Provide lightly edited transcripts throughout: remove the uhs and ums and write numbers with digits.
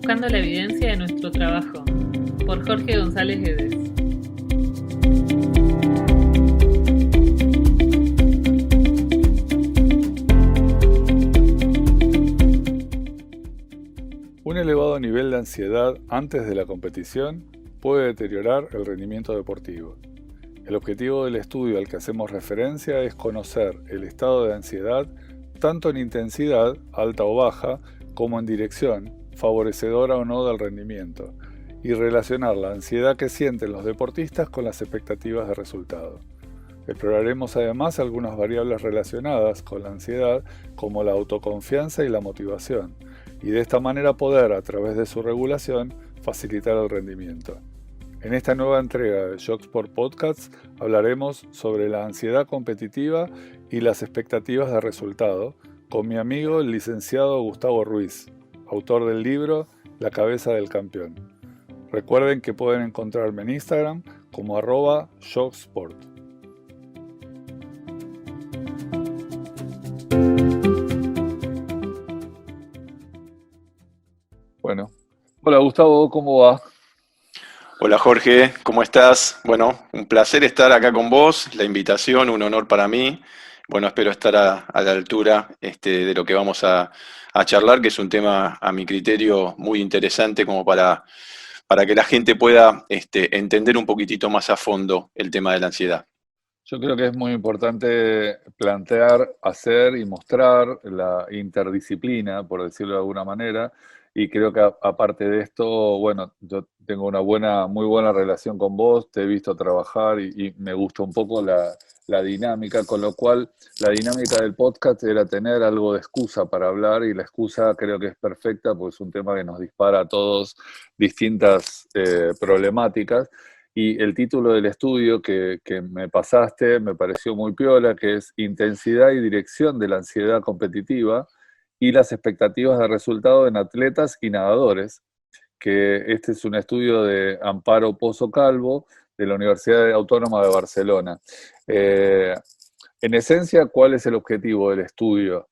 Buscando la evidencia de nuestro trabajo, por Jorge González Guedes. Un elevado nivel de ansiedad antes de la competición puede deteriorar el rendimiento deportivo. El objetivo del estudio al que hacemos referencia es conocer el estado de ansiedad tanto en intensidad, alta o baja, como en dirección, favorecedora o no del rendimiento, y relacionar la ansiedad que sienten los deportistas con las expectativas de resultado. Exploraremos además algunas variables relacionadas con la ansiedad, como la autoconfianza y la motivación, y de esta manera poder, a través de su regulación, facilitar el rendimiento. En esta nueva entrega de Shocksport Podcasts hablaremos sobre la ansiedad competitiva y las expectativas de resultado con mi amigo el licenciado Gustavo Ruiz, autor del libro La cabeza del campeón. Recuerden que pueden encontrarme en Instagram como @shocksport. Bueno, hola Gustavo, ¿cómo va? Hola Jorge, ¿cómo estás? Bueno, un placer estar acá con vos, la invitación, un honor para mí. Bueno, espero estar a la altura de lo que vamos a charlar, que es un tema a mi criterio muy interesante como para que la gente pueda entender un poquitito más a fondo el tema de la ansiedad. Yo creo que es muy importante plantear, hacer y mostrar la interdisciplina, por decirlo de alguna manera, y creo que aparte de esto, bueno, yo tengo muy buena relación con vos, te he visto trabajar y me gusta un poco la dinámica, con lo cual la dinámica del podcast era tener algo de excusa para hablar y la excusa creo que es perfecta porque es un tema que nos dispara a todos distintas problemáticas. Y el título del estudio que me pasaste me pareció muy piola, que es Intensidad y dirección de la ansiedad competitiva y las expectativas de resultado en atletas y nadadores, que este es un estudio de Amparo Pozo Calvo, de la Universidad Autónoma de Barcelona. En esencia, ¿cuál es el objetivo del estudio?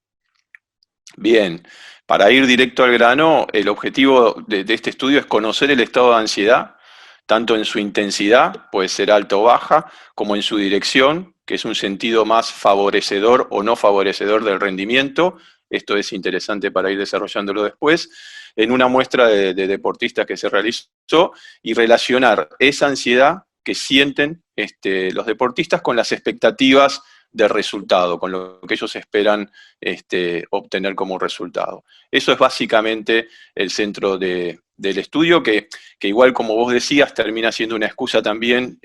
Bien, para ir directo al grano, el objetivo de este estudio es conocer el estado de ansiedad, tanto en su intensidad, puede ser alta o baja, como en su dirección, que es un sentido más favorecedor o no favorecedor del rendimiento. Esto es interesante para ir desarrollándolo después, en una muestra de deportistas que se realizó y relacionar esa ansiedad que sienten los deportistas con las expectativas de resultado, con lo que ellos esperan obtener como resultado. Eso es básicamente el centro del estudio, que igual como vos decías, termina siendo una excusa también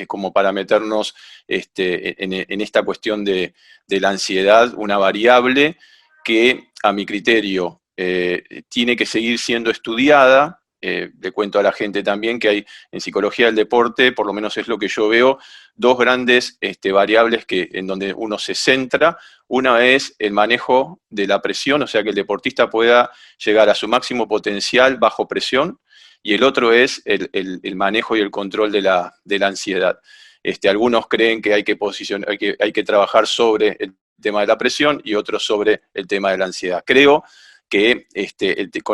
como para meternos en esta cuestión de la ansiedad, una variable que a mi criterio tiene que seguir siendo estudiada. Le cuento a la gente también que hay en psicología del deporte, por lo menos es lo que yo veo, dos grandes variables en donde uno se centra. Una es el manejo de la presión, o sea que el deportista pueda llegar a su máximo potencial bajo presión, y el otro es el manejo y el control de la ansiedad. Algunos creen que hay que trabajar sobre el tema de la presión y otros sobre el tema de la ansiedad. Creo que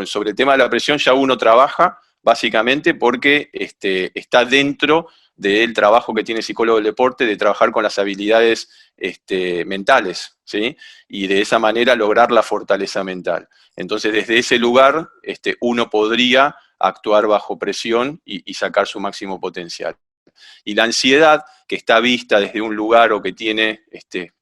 sobre el tema de la presión ya uno trabaja básicamente porque está dentro del trabajo que tiene el psicólogo del deporte, de trabajar con las habilidades mentales, ¿sí? Y de esa manera lograr la fortaleza mental. Entonces, desde ese lugar, uno podría actuar bajo presión y sacar su máximo potencial. Y la ansiedad, que está vista desde un lugar o que tiene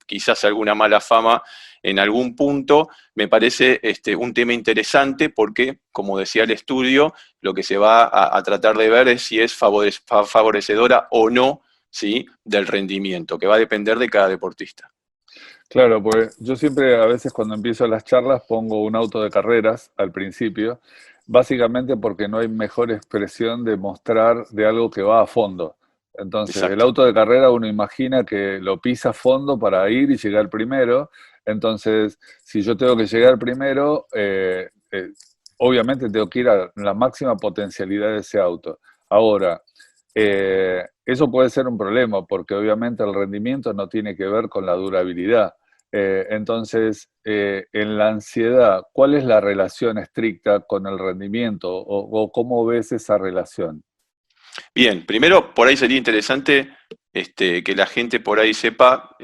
quizás alguna mala fama en algún punto, me parece un tema interesante porque, como decía el estudio, lo que se va a tratar de ver es si es favorecedora o no, ¿sí?, del rendimiento, que va a depender de cada deportista. Claro, pues yo siempre a veces cuando empiezo las charlas pongo un auto de carreras al principio, básicamente porque no hay mejor expresión de mostrar de algo que va a fondo. Entonces, el Exacto. auto de carrera uno imagina que lo pisa a fondo para ir y llegar primero. Entonces, si yo tengo que llegar primero, obviamente tengo que ir a la máxima potencialidad de ese auto. Ahora, eso puede ser un problema porque obviamente el rendimiento no tiene que ver con la durabilidad. Entonces, en la ansiedad, ¿cuál es la relación estricta con el rendimiento o cómo ves esa relación? Bien, primero por ahí sería interesante que la gente por ahí sepa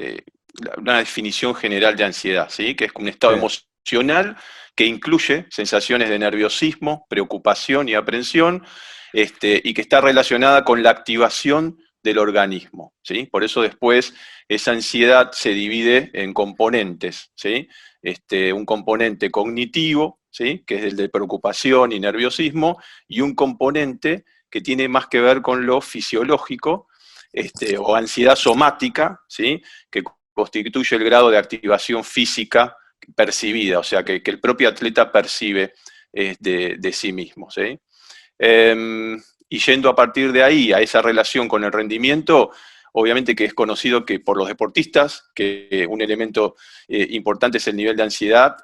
una definición general de ansiedad, ¿sí? Que es un estado Sí, emocional que incluye sensaciones de nerviosismo, preocupación y aprensión, y que está relacionada con la activación del organismo, ¿sí? Por eso después esa ansiedad se divide en componentes, ¿sí? Un componente cognitivo, ¿sí? Que es el de preocupación y nerviosismo, y un componente que tiene más que ver con lo fisiológico, o ansiedad somática, ¿sí? Que constituye el grado de activación física percibida, o sea, que el propio atleta percibe de sí mismo, ¿sí? Y yendo a partir de ahí a esa relación con el rendimiento, obviamente que es conocido que por los deportistas, que un elemento importante es el nivel de ansiedad,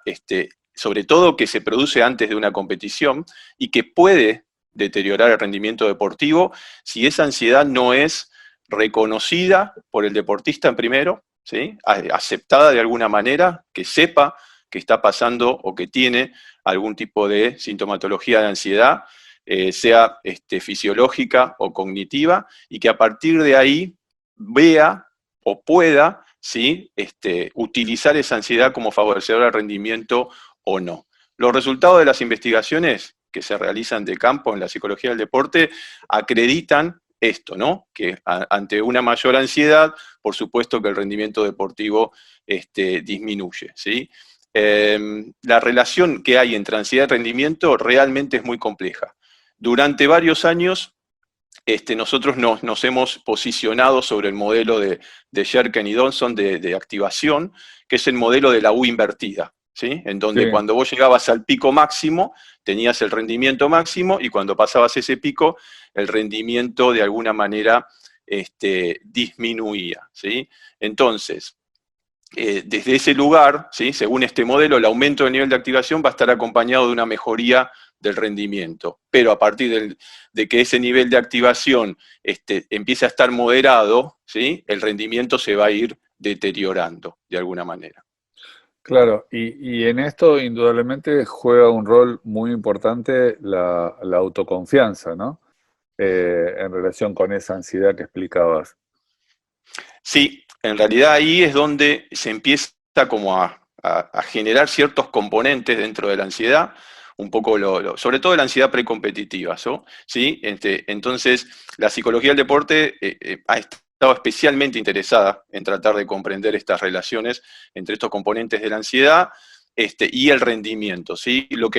sobre todo que se produce antes de una competición y que puede deteriorar el rendimiento deportivo si esa ansiedad no es reconocida por el deportista en primero, ¿sí? Aceptada de alguna manera, que sepa que está pasando o que tiene algún tipo de sintomatología de ansiedad, sea fisiológica o cognitiva, y que a partir de ahí vea o pueda, ¿sí? Utilizar esa ansiedad como favorecedora del rendimiento o no. Los resultados de las investigaciones que se realizan de campo en la psicología del deporte acreditan esto, ¿no? Que ante una mayor ansiedad, por supuesto que el rendimiento deportivo disminuye, ¿sí? La relación que hay entre ansiedad y rendimiento realmente es muy compleja. Durante varios años nosotros nos hemos posicionado sobre el modelo de Sherkin y Donson de activación, que es el modelo de la U invertida, ¿sí? En sí, donde cuando vos llegabas al pico máximo, tenías el rendimiento máximo, y cuando pasabas ese pico, el rendimiento de alguna manera disminuía, ¿sí? Entonces, desde ese lugar, ¿sí? Según este modelo, el aumento del nivel de activación va a estar acompañado de una mejoría del rendimiento. Pero a partir de que ese nivel de activación empiece a estar moderado, ¿sí? El rendimiento se va a ir deteriorando de alguna manera. claro. Y en esto indudablemente juega un rol muy importante la autoconfianza, ¿no? En relación con esa ansiedad que explicabas. Sí, en realidad ahí es donde se empieza como a generar ciertos componentes dentro de la ansiedad, un poco sobre todo la ansiedad precompetitiva, ¿so? ¿Sí? Entonces, la psicología del deporte ha estado especialmente interesada en tratar de comprender estas relaciones entre estos componentes de la ansiedad y el rendimiento, ¿sí? Lo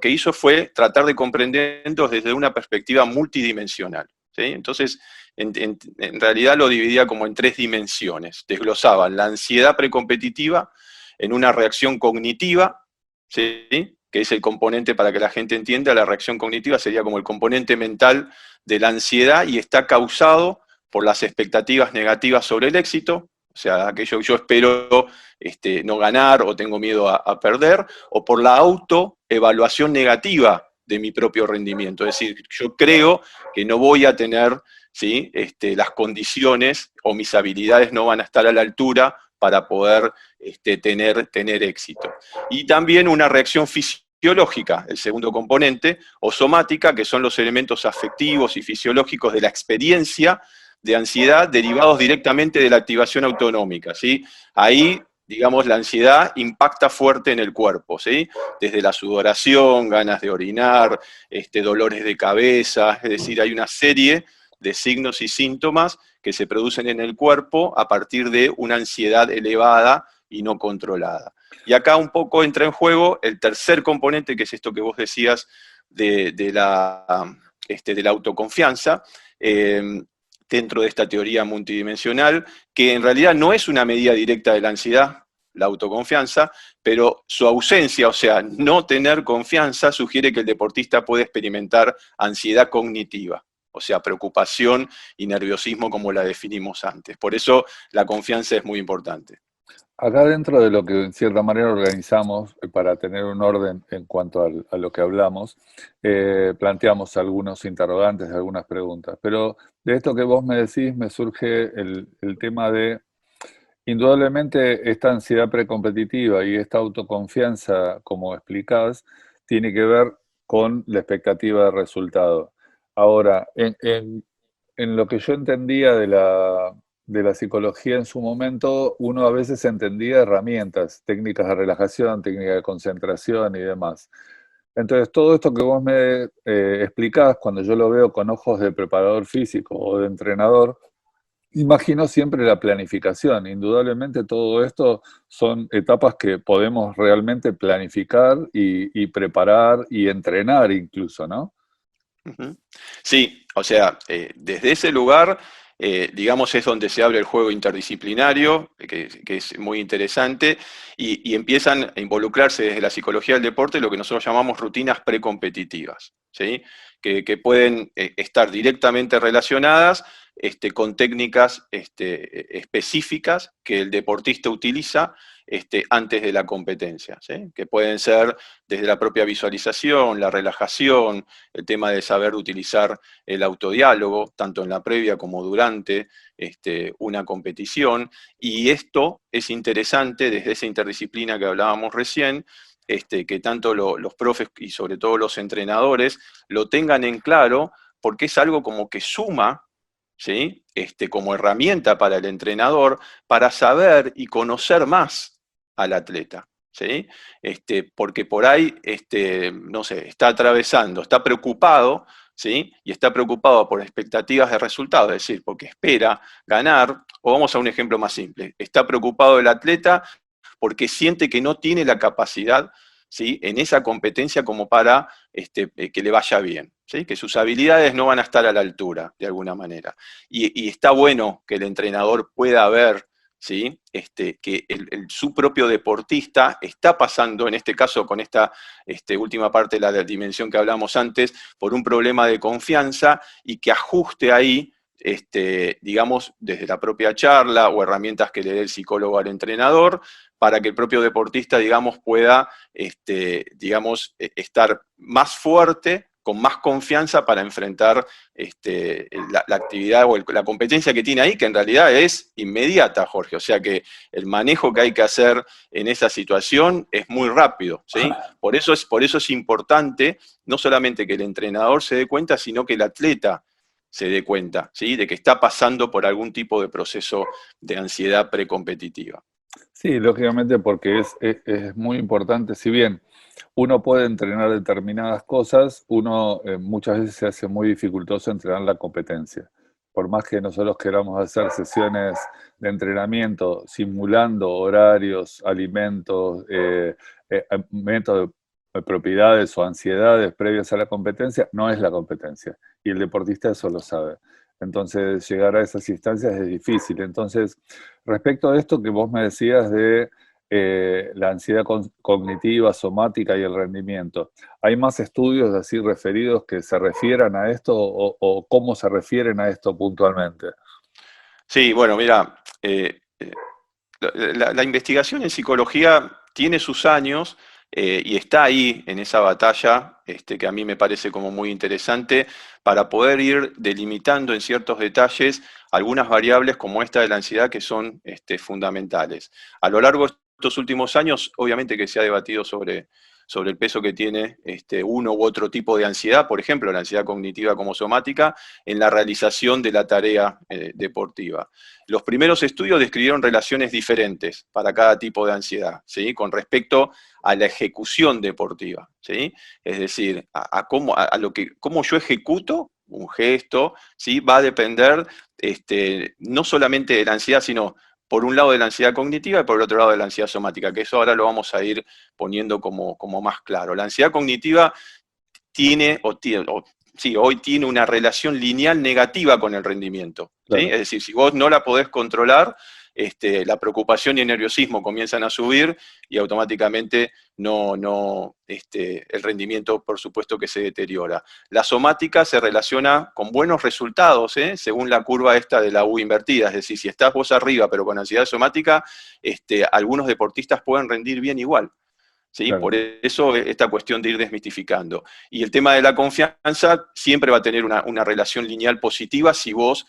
que hizo fue tratar de comprenderlos desde una perspectiva multidimensional, ¿sí? Entonces, en realidad lo dividía como en tres dimensiones. Desglosaba la ansiedad precompetitiva en una reacción cognitiva, ¿sí? Que es el componente, para que la gente entienda, la reacción cognitiva sería como el componente mental de la ansiedad, y está causado por las expectativas negativas sobre el éxito, o sea, aquello que yo espero no ganar o tengo miedo a perder, o por la autoevaluación negativa de mi propio rendimiento. Es decir, yo creo que no voy a tener, ¿sí? Las condiciones o mis habilidades no van a estar a la altura para poder tener éxito. Y también una reacción fisiológica, el segundo componente, o somática, que son los elementos afectivos y fisiológicos de la experiencia de ansiedad derivados directamente de la activación autonómica, ¿sí? Ahí, digamos, la ansiedad impacta fuerte en el cuerpo, ¿sí? Desde la sudoración, ganas de orinar, dolores de cabeza, es decir, hay una serie de signos y síntomas que se producen en el cuerpo a partir de una ansiedad elevada y no controlada. Y acá un poco entra en juego el tercer componente, que es esto que vos decías de la autoconfianza, dentro de esta teoría multidimensional, que en realidad no es una medida directa de la ansiedad, la autoconfianza, pero su ausencia, o sea, no tener confianza, sugiere que el deportista puede experimentar ansiedad cognitiva, o sea, preocupación y nerviosismo como la definimos antes. Por eso la confianza es muy importante. Acá dentro de lo que en cierta manera organizamos para tener un orden en cuanto a lo que hablamos, planteamos algunos interrogantes, algunas preguntas, pero de esto que vos me decís me surge el tema de Indudablemente esta ansiedad precompetitiva y esta autoconfianza, como explicás, tiene que ver con la expectativa de resultado. Ahora, en lo que yo entendía de la psicología en su momento, uno a veces entendía herramientas, técnicas de relajación, técnicas de concentración y demás. Entonces, todo esto que vos me explicás, cuando yo lo veo con ojos de preparador físico o de entrenador, imagino siempre la planificación. Indudablemente todo esto son etapas que podemos realmente planificar y preparar y entrenar incluso, ¿no? Ujú. Sí, o sea, desde ese lugar, digamos, es donde se abre el juego interdisciplinario, que es muy interesante, y empiezan a involucrarse desde la psicología del deporte lo que nosotros llamamos rutinas precompetitivas, ¿sí? Que pueden estar directamente relacionadas con técnicas específicas que el deportista utiliza antes de la competencia, ¿sí? Que pueden ser desde la propia visualización, la relajación, el tema de saber utilizar el autodiálogo, tanto en la previa como durante una competición. Y esto es interesante desde esa interdisciplina que hablábamos recién, que tanto los profes y sobre todo los entrenadores lo tengan en claro, porque es algo como que suma, ¿sí? Como herramienta para el entrenador, para saber y conocer más al atleta. ¿Sí? Porque por ahí, no sé, está atravesando, está preocupado, ¿sí? Y está preocupado por expectativas de resultados, es decir, porque espera ganar, o vamos a un ejemplo más simple, está preocupado el atleta porque siente que no tiene la capacidad, ¿sí? En esa competencia como para que le vaya bien, ¿sí? Que sus habilidades no van a estar a la altura, de alguna manera. Y está bueno que el entrenador pueda ver, ¿sí? Que su propio deportista está pasando, en este caso con esta última parte de la dimensión que hablamos antes, por un problema de confianza y que ajuste ahí, digamos, desde la propia charla o herramientas que le dé el psicólogo al entrenador, para que el propio deportista, digamos, pueda, digamos, estar más fuerte, con más confianza para enfrentar la actividad o la competencia que tiene ahí, que en realidad es inmediata, Jorge. O sea que el manejo que hay que hacer en esa situación es muy rápido, ¿sí? Por eso es importante no solamente que el entrenador se dé cuenta, sino que el atleta se dé cuenta, ¿sí? De que está pasando por algún tipo de proceso de ansiedad precompetitiva. Sí, lógicamente porque es muy importante, si bien uno puede entrenar determinadas cosas, uno muchas veces se hace muy dificultoso entrenar la competencia. Por más que nosotros queramos hacer sesiones de entrenamiento simulando horarios, alimentos, métodos, propiedades o ansiedades previas a la competencia, no es la competencia. Y el deportista eso lo sabe. Entonces, llegar a esas instancias es difícil. Entonces, respecto a esto que vos me decías de la ansiedad cognitiva, somática y el rendimiento, ¿hay más estudios así referidos que se refieran a esto o cómo se refieren a esto puntualmente? Sí, bueno, mira, la investigación en psicología tiene sus años y está ahí en esa batalla que a mí me parece como muy interesante para poder ir delimitando en ciertos detalles algunas variables como esta de la ansiedad que son fundamentales. A lo largo de estos últimos años, obviamente que se ha debatido sobre el peso que tiene uno u otro tipo de ansiedad, por ejemplo, la ansiedad cognitiva como somática, en la realización de la tarea deportiva. Los primeros estudios describieron relaciones diferentes para cada tipo de ansiedad, ¿sí? Con respecto a la ejecución deportiva, ¿sí? Es decir, cómo yo ejecuto un gesto, ¿sí? Va a depender no solamente de la ansiedad, sino por un lado de la ansiedad cognitiva y por el otro lado de la ansiedad somática, que eso ahora lo vamos a ir poniendo como más claro. La ansiedad cognitiva hoy tiene una relación lineal negativa con el rendimiento, ¿sí? Claro. Es decir, si vos no la podés controlar, la preocupación y el nerviosismo comienzan a subir y automáticamente el rendimiento, por supuesto, que se deteriora. La somática se relaciona con buenos resultados, según la curva esta de la U invertida, es decir, si estás vos arriba pero con ansiedad somática, algunos deportistas pueden rendir bien igual. ¿Sí? Claro. Por eso esta cuestión de ir desmitificando. Y el tema de la confianza siempre va a tener una relación lineal positiva si vos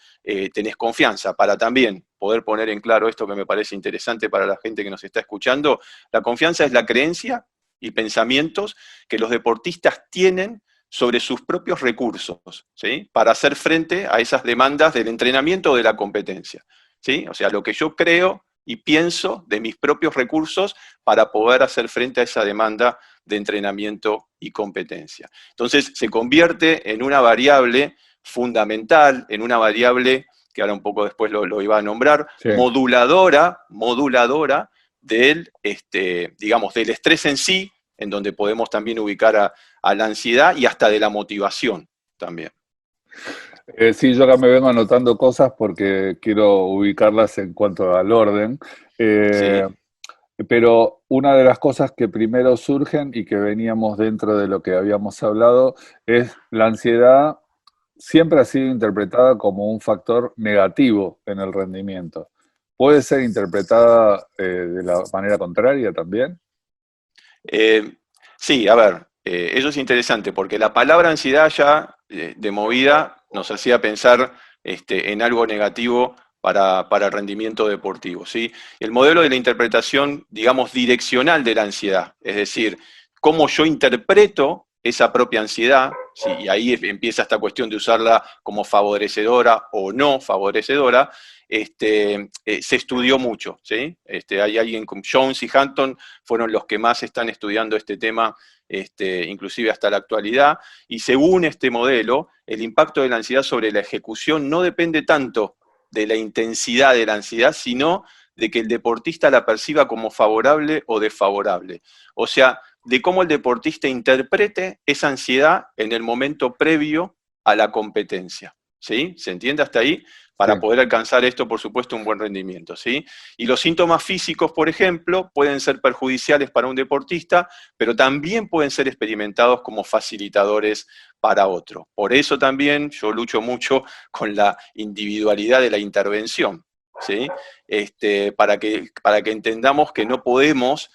tenés confianza, para también poder poner en claro esto que me parece interesante para la gente que nos está escuchando. La confianza es la creencia y pensamientos que los deportistas tienen sobre sus propios recursos, ¿sí? Para hacer frente a esas demandas del entrenamiento o de la competencia, ¿sí? O sea, lo que yo creo y pienso de mis propios recursos para poder hacer frente a esa demanda de entrenamiento y competencia. Entonces se convierte en una variable fundamental, en una variable que ahora un poco después lo iba a nombrar, Sí. moduladora del, digamos, del estrés en sí, en donde podemos también ubicar a la ansiedad y hasta de la motivación también. Sí, yo acá me vengo anotando cosas porque quiero ubicarlas en cuanto al orden. Sí. Pero una de las cosas que primero surgen y que veníamos dentro de lo que habíamos hablado es la ansiedad siempre ha sido interpretada como un factor negativo en el rendimiento. ¿Puede ser interpretada de la manera contraria también? Sí, a ver, eso es interesante porque la palabra ansiedad ya de movida nos hacía pensar en algo negativo para el rendimiento deportivo, ¿sí? El modelo de la interpretación, digamos, direccional de la ansiedad, es decir, cómo yo interpreto esa propia ansiedad, ¿sí? Y ahí empieza esta cuestión de usarla como favorecedora o no favorecedora, se estudió mucho, ¿sí? Hay alguien como Jones y Hampton fueron los que más están estudiando este tema, inclusive hasta la actualidad, y según este modelo, el impacto de la ansiedad sobre la ejecución no depende tanto de la intensidad de la ansiedad, sino de que el deportista la perciba como favorable o desfavorable. O sea, de cómo el deportista interprete esa ansiedad en el momento previo a la competencia. ¿Sí? ¿Se entiende hasta ahí? Para Sí. poder alcanzar esto, por supuesto, un buen rendimiento, ¿sí? Y los síntomas físicos, por ejemplo, pueden ser perjudiciales para un deportista, pero también pueden ser experimentados como facilitadores para otro. Por eso también yo lucho mucho con la individualidad de la intervención, ¿sí? Para que entendamos que no podemos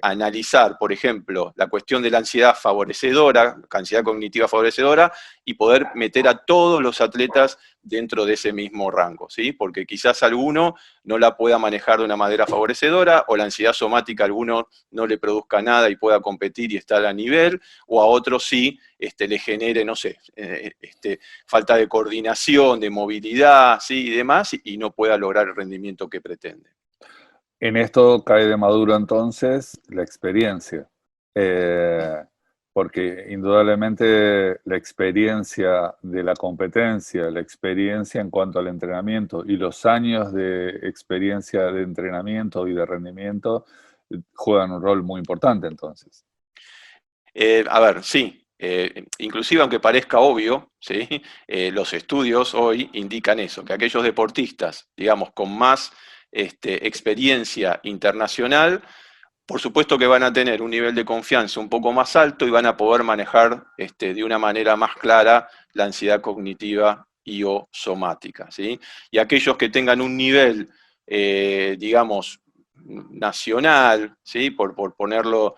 analizar, por ejemplo, la cuestión de la ansiedad favorecedora, ansiedad cognitiva favorecedora, y poder meter a todos los atletas dentro de ese mismo rango, ¿sí? Porque quizás alguno no la pueda manejar de una manera favorecedora, o la ansiedad somática a alguno no le produzca nada y pueda competir y estar a nivel, o a otro sí le genere, no sé, falta de coordinación, de movilidad, ¿sí? Y demás, y no pueda lograr el rendimiento que pretende. En esto cae de maduro entonces la experiencia, porque indudablemente la experiencia de la competencia, la experiencia en cuanto al entrenamiento y los años de experiencia de entrenamiento y de rendimiento juegan un rol muy importante entonces. A ver, sí, inclusive aunque parezca obvio, ¿sí? Los estudios hoy indican eso, que aquellos deportistas, digamos, con más experiencia internacional, por supuesto que van a tener un nivel de confianza un poco más alto y van a poder manejar de una manera más clara la ansiedad cognitiva y o somática, ¿sí? Y aquellos que tengan un nivel, digamos, nacional, ¿sí? Por ponerlo,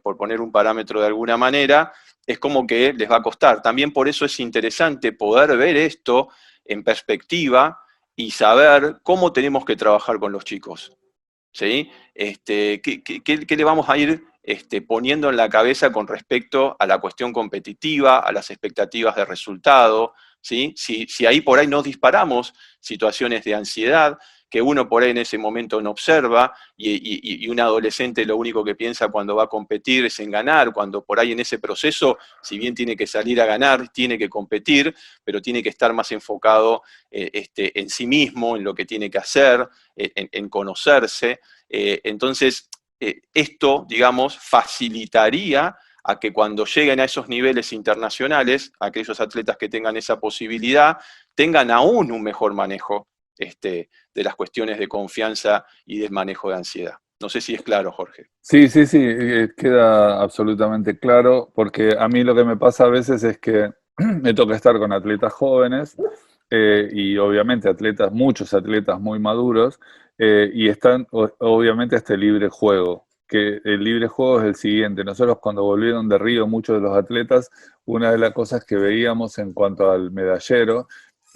por poner un parámetro de alguna manera, es como que les va a costar. También por eso es interesante poder ver esto en perspectiva y saber cómo tenemos que trabajar con los chicos, ¿sí? ¿Qué le vamos a ir poniendo en la cabeza con respecto a la cuestión competitiva, a las expectativas de resultado? ¿Sí? Si ahí por ahí nos disparamos situaciones de ansiedad que uno por ahí en ese momento no observa y un adolescente lo único que piensa cuando va a competir es en ganar, cuando por ahí en ese proceso, si bien tiene que salir a ganar, tiene que competir, pero tiene que estar más enfocado en sí mismo, en lo que tiene que hacer, en conocerse. Entonces, esto, digamos, facilitaría a que cuando lleguen a esos niveles internacionales, aquellos atletas que tengan esa posibilidad, tengan aún un mejor manejo de las cuestiones de confianza y del manejo de ansiedad. No sé si es claro, Jorge. Sí, sí, sí, queda absolutamente claro, porque a mí lo que me pasa a veces es que me toca estar con atletas jóvenes y obviamente atletas, muchos atletas muy maduros, y están obviamente este libre juego, que el libre juego es el siguiente. Nosotros cuando volvieron de Río muchos de los atletas, una de las cosas que veíamos en cuanto al medallero,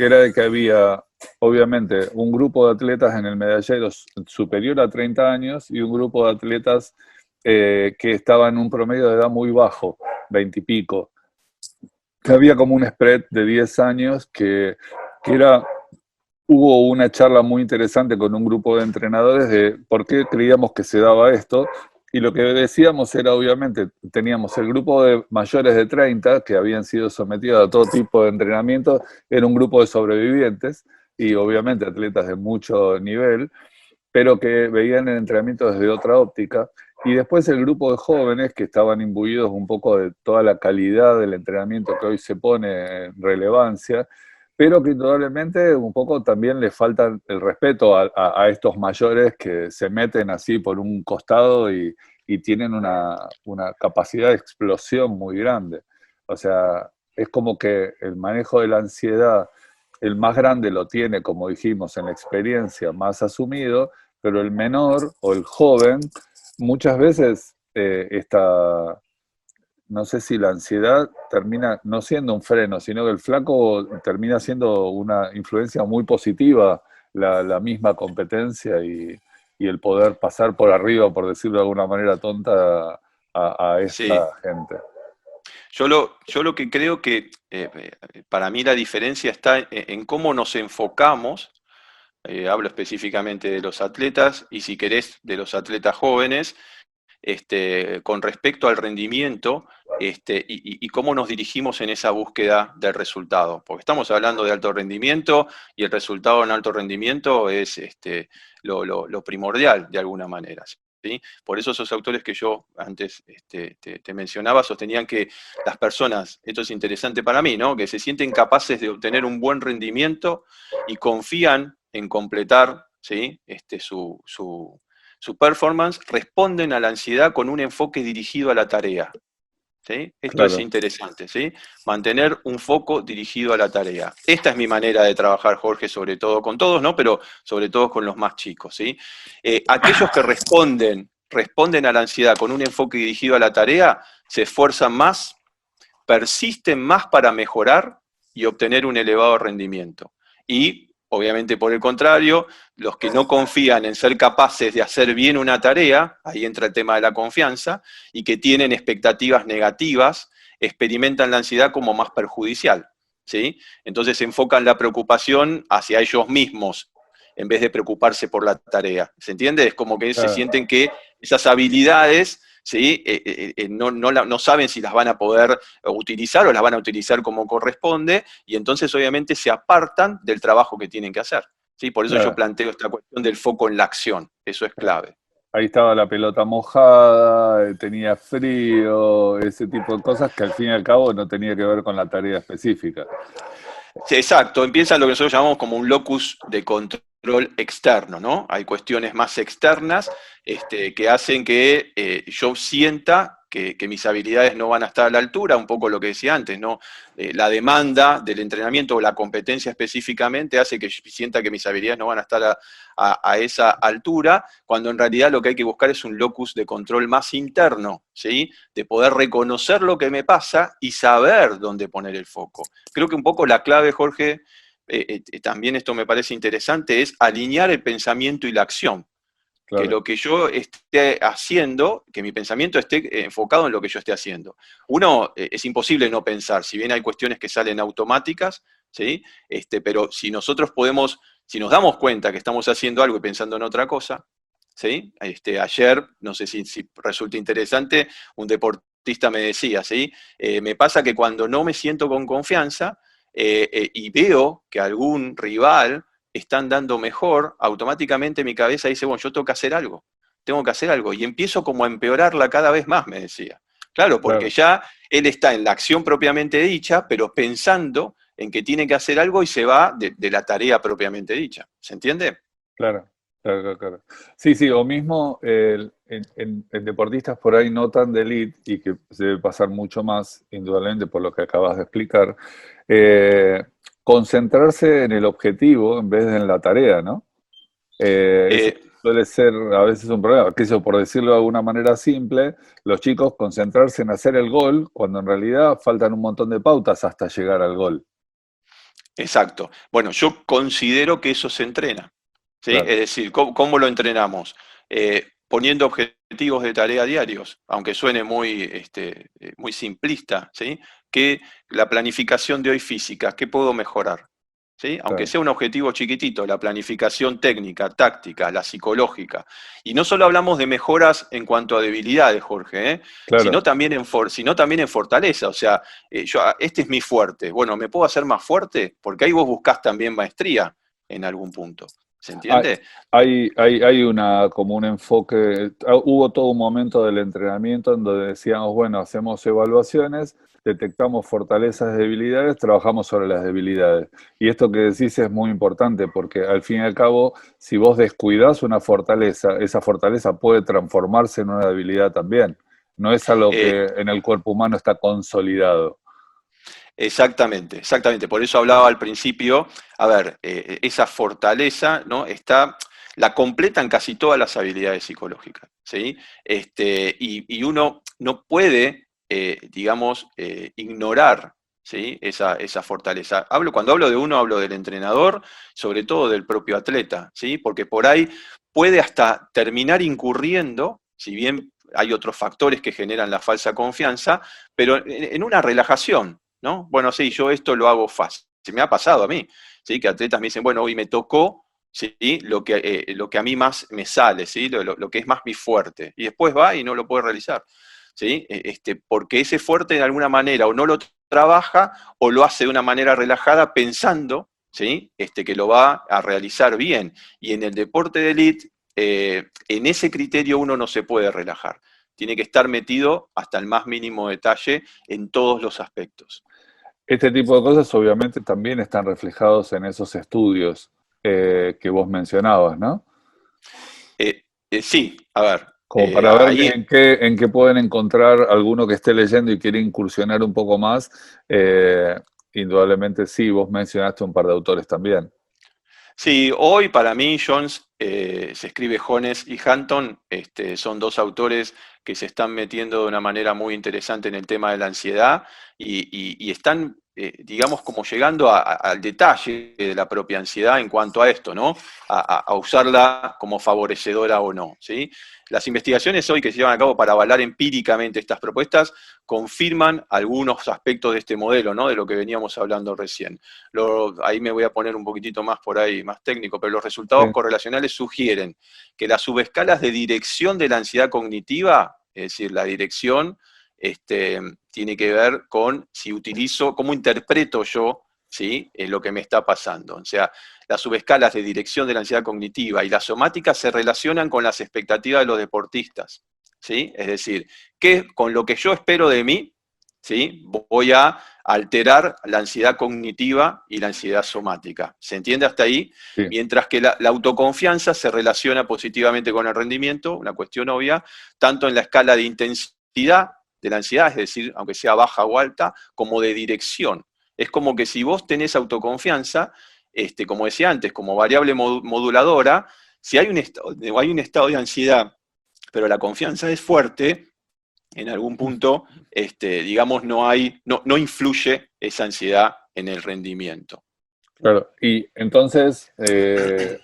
era de que había obviamente, un grupo de atletas en el medallero superior a 30 años y un grupo de atletas que estaba en un promedio de edad muy bajo, 20 y pico. Que había como un spread de 10 años que era, hubo una charla muy interesante con un grupo de entrenadores de por qué creíamos que se daba esto. Y lo que decíamos era, obviamente, teníamos el grupo de mayores de 30 que habían sido sometidos a todo tipo de entrenamiento, era un grupo de sobrevivientes y obviamente atletas de mucho nivel, pero que veían el entrenamiento desde otra óptica. Y después el grupo de jóvenes que estaban imbuidos un poco de toda la calidad del entrenamiento que hoy se pone en relevancia, pero que indudablemente un poco también le falta el respeto a estos mayores que se meten así por un costado y tienen una capacidad de explosión muy grande. O sea, es como que el manejo de la ansiedad, el más grande lo tiene, como dijimos, en la experiencia más asumido, pero el menor o el joven muchas veces está, no sé si la ansiedad termina no siendo un freno, sino que el flaco termina siendo una influencia muy positiva, la misma competencia y el poder pasar por arriba, por decirlo de alguna manera tonta, a Sí. esta gente. Yo lo que creo que para mí la diferencia está en cómo nos enfocamos. Hablo específicamente de los atletas y si querés de los atletas jóvenes, con respecto al rendimiento y cómo nos dirigimos en esa búsqueda del resultado. Porque estamos hablando de alto rendimiento y el resultado en alto rendimiento es lo primordial de alguna manera. ¿Sí? Por eso esos autores que yo antes te mencionaba sostenían que las personas, esto es interesante para mí, ¿no? Que se sienten capaces de obtener un buen rendimiento y confían en completar, ¿sí? Su performance, responden a la ansiedad con un enfoque dirigido a la tarea. ¿Sí? Esto es Claro, interesante, ¿sí? Mantener un foco dirigido a la tarea. Esta es mi manera de trabajar, Jorge, sobre todo con todos, ¿no? Pero sobre todo con los más chicos, ¿sí? Aquellos que responden a la ansiedad con un enfoque dirigido a la tarea, se esfuerzan más, persisten más para mejorar y obtener un elevado rendimiento. Y, obviamente, por el contrario, los que no confían en ser capaces de hacer bien una tarea, ahí entra el tema de la confianza, y que tienen expectativas negativas, experimentan la ansiedad como más perjudicial. ¿Sí? Entonces enfocan la preocupación hacia ellos mismos en vez de preocuparse por la tarea. ¿Se entiende? Es como que se claro, sienten que esas habilidades, ¿sí? No saben si las van a poder utilizar o las van a utilizar como corresponde, y entonces obviamente se apartan del trabajo que tienen que hacer. ¿Sí? Por eso yo claro, planteo esta cuestión del foco en la acción. Eso es claro. clave. Ahí estaba la pelota mojada, tenía frío, ese tipo de cosas que al fin y al cabo no tenía que ver con la tarea específica. Sí, exacto, empieza lo que nosotros llamamos como un locus de control externo, ¿no? Hay cuestiones más externas que hacen que yo sienta que mis habilidades no van a estar a la altura, un poco lo que decía antes, ¿no? La demanda del entrenamiento o la competencia específicamente hace que yo sienta que mis habilidades no van a estar a esa altura, cuando en realidad lo que hay que buscar es un locus de control más interno, ¿sí? De poder reconocer lo que me pasa y saber dónde poner el foco. Creo que un poco la clave, Jorge, también esto me parece interesante, es alinear el pensamiento y la acción. Que Claro, lo que yo esté haciendo, que mi pensamiento esté enfocado en lo que yo esté haciendo. Uno, es imposible no pensar, si bien hay cuestiones que salen automáticas, ¿sí? Pero si nosotros podemos, si nos damos cuenta que estamos haciendo algo y pensando en otra cosa, ¿sí? Ayer, no sé si resulta interesante, un deportista me decía, ¿sí? Me pasa que cuando no me siento con confianza y veo que algún rival está andando mejor, automáticamente mi cabeza dice, bueno, yo tengo que hacer algo, y empiezo como a empeorarla cada vez más, me decía. Claro, porque claro, ya él está en la acción propiamente dicha, pero pensando en que tiene que hacer algo y se va de la tarea propiamente dicha. ¿Se entiende? claro, claro, claro, claro. Sí, sí, o mismo en deportistas por ahí no tan de elite y que se debe pasar mucho más, indudablemente por lo que acabas de explicar, eh, concentrarse en el objetivo en vez de en la tarea, ¿no? Eso Eh, suele ser a veces un problema, que eso por decirlo de alguna manera simple, los chicos concentrarse en hacer el gol cuando en realidad faltan un montón de pautas hasta llegar al gol. Exacto. Bueno, yo considero que eso se entrena, ¿sí? Claro, Es decir, ¿cómo lo entrenamos? Poniendo objetivos de tarea diarios, aunque suene muy simplista, ¿sí? Que la planificación de hoy física, ¿qué puedo mejorar? ¿Sí? Aunque claro. sea un objetivo chiquitito, la planificación técnica, táctica, la psicológica. Y no solo hablamos de mejoras en cuanto a debilidades, Jorge, Claro. sino también en fortaleza. O sea, este es mi fuerte. Bueno, ¿me puedo hacer más fuerte? Porque ahí vos buscás también maestría en algún punto. ¿Se Hay, entiende? hay una, como un enfoque, hubo todo un momento del entrenamiento en donde decíamos, bueno, hacemos evaluaciones, detectamos fortalezas, debilidades, trabajamos sobre las debilidades. Y esto que decís es muy importante porque al fin y al cabo, si vos descuidás una fortaleza, esa fortaleza puede transformarse en una debilidad también. No es algo Eh, que en el cuerpo humano está consolidado. Exactamente, exactamente. Por eso hablaba al principio, a ver, esa fortaleza, ¿no? La completan casi todas las habilidades psicológicas, ¿sí? Y uno no puede, digamos, ignorar, ¿sí? Esa fortaleza. Cuando hablo de uno, hablo del entrenador, sobre todo del propio atleta, ¿sí? Porque por ahí puede hasta terminar incurriendo, si bien hay otros factores que generan la falsa confianza, pero en una relajación, ¿no? Bueno, sí, yo esto lo hago fácil. Se me ha pasado a mí, ¿sí? Que atletas me dicen, bueno, hoy me tocó, ¿sí? Lo que a mí más me sale, ¿sí? Lo que es más mi fuerte. Y después va y no lo puede realizar, ¿sí? Porque ese fuerte de alguna manera o no lo trabaja o lo hace de una manera relajada pensando, ¿sí? Que lo va a realizar bien. Y en el deporte de élite, en ese criterio uno no se puede relajar. Tiene que estar metido hasta el más mínimo detalle en todos los aspectos. Este tipo de cosas obviamente también están reflejados en esos estudios que vos mencionabas, ¿no? Sí, a ver, Como para ver ahí en qué pueden encontrar alguno que esté leyendo y quiere incursionar un poco más. Indudablemente sí, vos mencionaste un par de autores también. sí, hoy para mí Jones, se escribe Jones y Hunton, son dos autores que se están metiendo de una manera muy interesante en el tema de la ansiedad y están, digamos, como llegando al detalle de la propia ansiedad en cuanto a esto, ¿no? A usarla como favorecedora o no, ¿sí? Las investigaciones hoy que se llevan a cabo para avalar empíricamente estas propuestas confirman algunos aspectos de este modelo, ¿no? De lo que veníamos hablando recién. Ahí me voy a poner un poquitito más por ahí, más técnico, pero los resultados Sí. correlacionales sugieren que las subescalas de dirección de la ansiedad cognitiva, es decir, la dirección, tiene que ver con si utilizo, cómo interpreto yo, ¿sí? Lo que me está pasando. O sea, las subescalas de dirección de la ansiedad cognitiva y la somática se relacionan con las expectativas de los deportistas, ¿sí? Es decir, con lo que yo espero de mí, ¿sí? Voy a alterar la ansiedad cognitiva y la ansiedad somática. ¿Se entiende hasta ahí? Sí. Mientras que la autoconfianza se relaciona positivamente con el rendimiento, una cuestión obvia, tanto en la escala de intensidad de la ansiedad, es decir, aunque sea baja o alta, como de dirección. Es como que si vos tenés autoconfianza, como decía antes, como variable moduladora, si hay un estado de ansiedad, pero la confianza es fuerte, en algún punto, digamos, no influye esa ansiedad en el rendimiento. Claro, y entonces el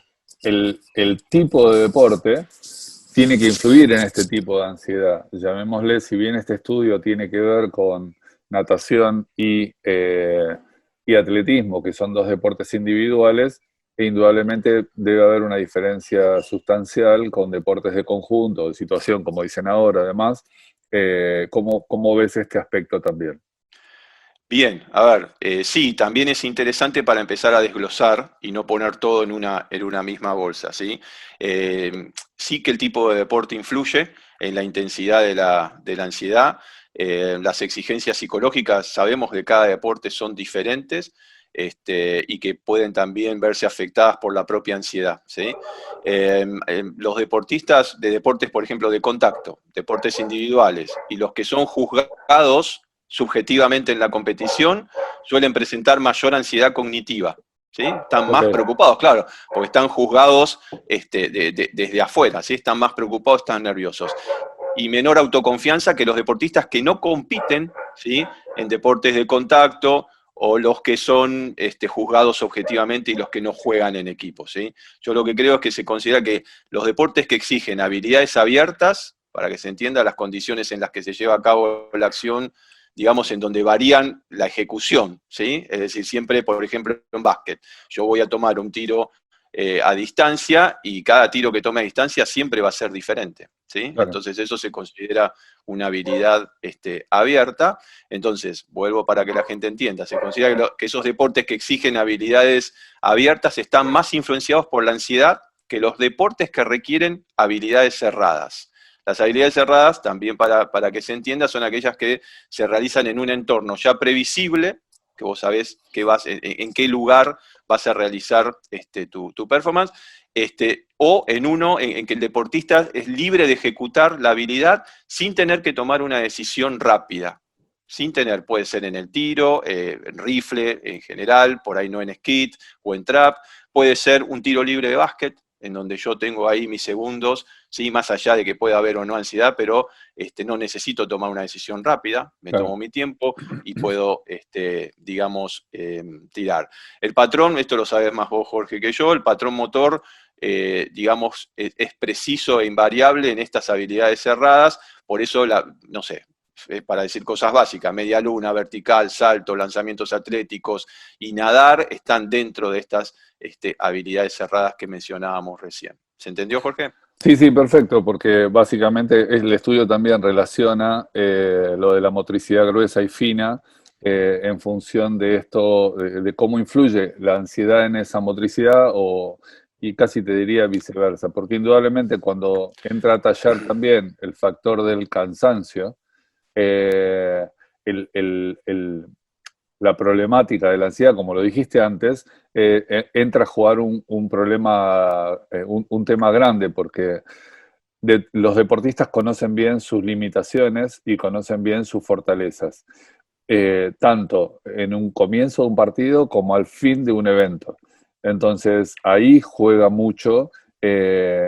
tipo de deporte tiene que influir en este tipo de ansiedad. Llamémosle, si bien este estudio tiene que ver con natación y atletismo, que son dos deportes individuales, e indudablemente debe haber una diferencia sustancial con deportes de conjunto, de situación, como dicen ahora, además. ¿Cómo ves este aspecto también? Bien, a ver, sí, también es interesante para empezar a desglosar y no poner todo en una misma bolsa, ¿sí? Sí que el tipo de deporte influye en la intensidad de la ansiedad. Las exigencias psicológicas, sabemos que cada deporte son diferentes, y que pueden también verse afectadas por la propia ansiedad, ¿sí? Los deportistas de deportes, por ejemplo, de contacto, deportes individuales, y los que son juzgados subjetivamente en la competición, suelen presentar mayor ansiedad cognitiva. ¿Sí? Están Ok, más preocupados, claro, porque están juzgados, desde afuera, ¿sí? Están más preocupados, están nerviosos. Y menor autoconfianza que los deportistas que no compiten, ¿sí? En deportes de contacto o los que son juzgados objetivamente y los que no juegan en equipo, ¿sí? Yo lo que creo es que se considera que los deportes que exigen habilidades abiertas, para que se entienda las condiciones en las que se lleva a cabo la acción, digamos, en donde varían la ejecución, ¿sí? Es decir, siempre, por ejemplo, en básquet, yo voy a tomar un tiro a distancia y cada tiro que tome a distancia siempre va a ser diferente, ¿sí? Claro. Entonces eso se considera una habilidad abierta. Entonces, vuelvo para que la gente entienda, se considera que esos deportes que exigen habilidades abiertas están más influenciados por la ansiedad que los deportes que requieren habilidades cerradas. Las habilidades cerradas, también para que se entienda, son aquellas que se realizan en un entorno ya previsible, que vos sabés en qué lugar vas a realizar tu performance, o en uno en que el deportista es libre de ejecutar la habilidad sin tener que tomar una decisión rápida. Sin tener, puede ser en el tiro, en rifle en general, por ahí no en skit o en trap, puede ser un tiro libre de básquet, en donde yo tengo ahí mis segundos, ¿sí? Más allá de que pueda haber o no ansiedad, pero no necesito tomar una decisión rápida, me tomo mi tiempo y puedo, digamos, tirar. El patrón, esto lo sabes más vos, Jorge, que yo, el patrón motor, digamos, es preciso e invariable en estas habilidades cerradas, por eso, no sé, para decir cosas básicas, media luna, vertical, salto, lanzamientos atléticos y nadar están dentro de estas habilidades cerradas que mencionábamos recién. ¿Se entendió, Jorge? Sí, sí, perfecto, porque básicamente el estudio también relaciona lo de la motricidad gruesa y fina en función de esto, de cómo influye la ansiedad en esa motricidad y casi te diría viceversa, porque indudablemente cuando entra a tallar también el factor del cansancio, eh, el, el- el- la problemática de la ansiedad, como lo dijiste antes, entra a jugar un problema, un tema grande, porque los deportistas conocen bien sus limitaciones y conocen bien sus fortalezas, tanto en un comienzo de un partido como al fin de un evento. Entonces, ahí juega mucho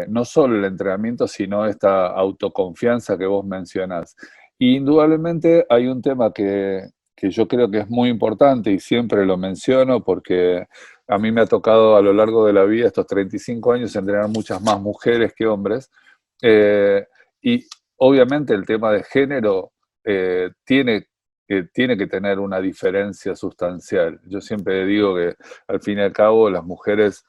no solo el entrenamiento, sino esta autoconfianza que vos mencionás. Y indudablemente hay un tema que yo creo que es muy importante y siempre lo menciono porque a mí me ha tocado a lo largo de la vida, estos 35 años, entrenar muchas más mujeres que hombres. Y obviamente el tema de género tiene que tener una diferencia sustancial. Yo siempre digo que al fin y al cabo las mujeres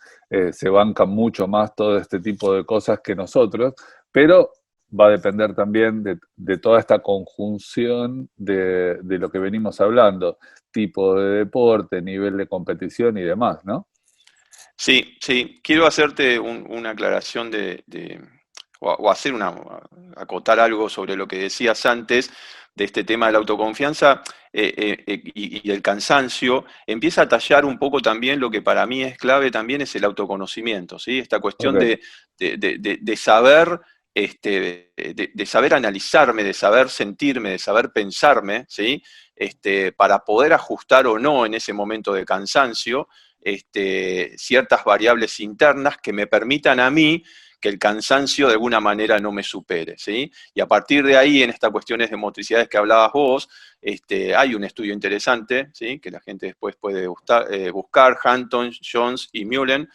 se bancan mucho más todo este tipo de cosas que nosotros, pero va a depender también de toda esta conjunción de lo que venimos hablando, tipo de deporte, nivel de competición y demás, ¿no? Sí, sí. Quiero hacerte una aclaración o hacer acotar algo sobre lo que decías antes de este tema de la autoconfianza y el cansancio. Empieza a tallar un poco también lo que para mí es clave también es el autoconocimiento, ¿sí? Esta cuestión Ok. de saber, de saber analizarme, de saber sentirme, de saber pensarme, ¿sí? Para poder ajustar o no en ese momento de cansancio ciertas variables internas que me permitan a mí que el cansancio de alguna manera no me supere, ¿sí? Y a partir de ahí, en estas cuestiones de motricidades que hablabas vos, hay un estudio interesante, ¿sí? Que la gente después puede buscar, Hampton, Jones y Mullen,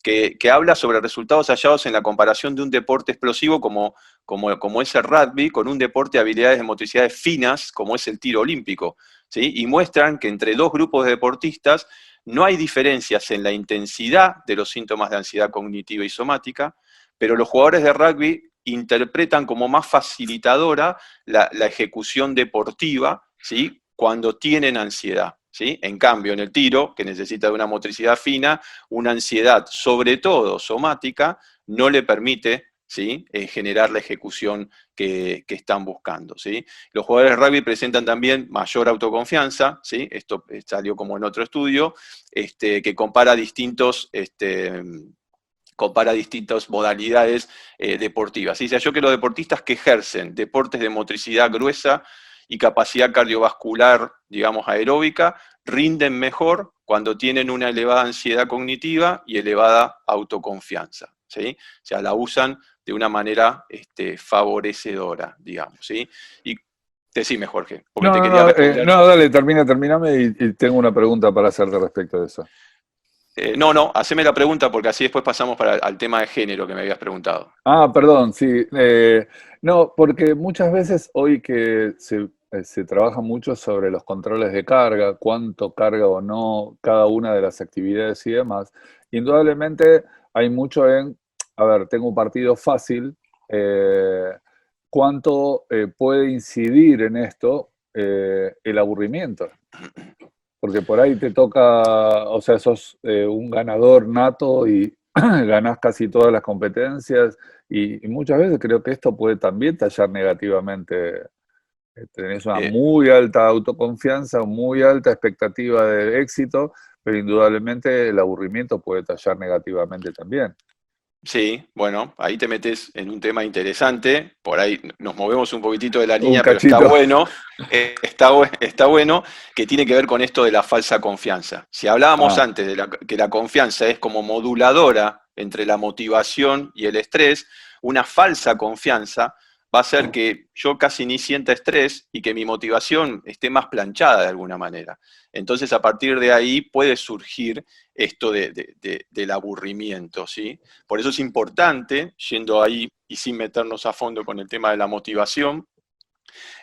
que habla sobre resultados hallados en la comparación de un deporte explosivo como es el rugby, con un deporte de habilidades de motricidades finas, como es el tiro olímpico, ¿sí? Y muestran que entre dos grupos de deportistas no hay diferencias en la intensidad de los síntomas de ansiedad cognitiva y somática, pero los jugadores de rugby interpretan como más facilitadora la ejecución deportiva, ¿sí? Cuando tienen ansiedad, ¿sí? En cambio, en el tiro, que necesita de una motricidad fina, una ansiedad, sobre todo somática, no le permite, ¿sí? Generar la ejecución que están buscando, ¿sí? Los jugadores de rugby presentan también mayor autoconfianza, ¿sí? Esto salió como en otro estudio, que compara distintas modalidades deportivas. ¿Sí? O sea, yo que los deportistas que ejercen deportes de motricidad gruesa y capacidad cardiovascular, digamos, aeróbica, rinden mejor cuando tienen una elevada ansiedad cognitiva y elevada autoconfianza, ¿sí? O sea, la usan de una manera favorecedora, digamos, ¿sí? Y Decime, Jorge, porque No, te no, quería no, responder. no, dale, termíname y tengo una pregunta para hacerte respecto de eso. No, haceme la pregunta porque así después pasamos al tema de género que me habías preguntado. Ah, perdón, sí. No, porque muchas veces hoy que se trabaja mucho sobre los controles de carga, cuánto carga o no cada una de las actividades y demás, indudablemente hay mucho a ver, tengo un partido fácil, cuánto puede incidir en esto el aburrimiento. Porque por ahí te toca, o sea, sos un ganador nato y ganás casi todas las competencias y muchas veces creo que esto puede también tallar negativamente. Tenés una Eh, muy alta autoconfianza, muy alta expectativa de éxito, pero indudablemente el aburrimiento puede tallar negativamente también. Sí, bueno, ahí te metes en un tema interesante, por ahí nos movemos un poquitito de la Un línea, pero está cachito. bueno, está bueno que tiene que ver con esto de la falsa confianza. Si hablábamos Ah, antes de que la confianza es como moduladora entre la motivación y el estrés, una falsa confianza va a ser que yo casi ni sienta estrés y que mi motivación esté más planchada de alguna manera. Entonces, a partir de ahí puede surgir esto del aburrimiento, ¿sí? Por eso es importante, yendo ahí y sin meternos a fondo con el tema de la motivación,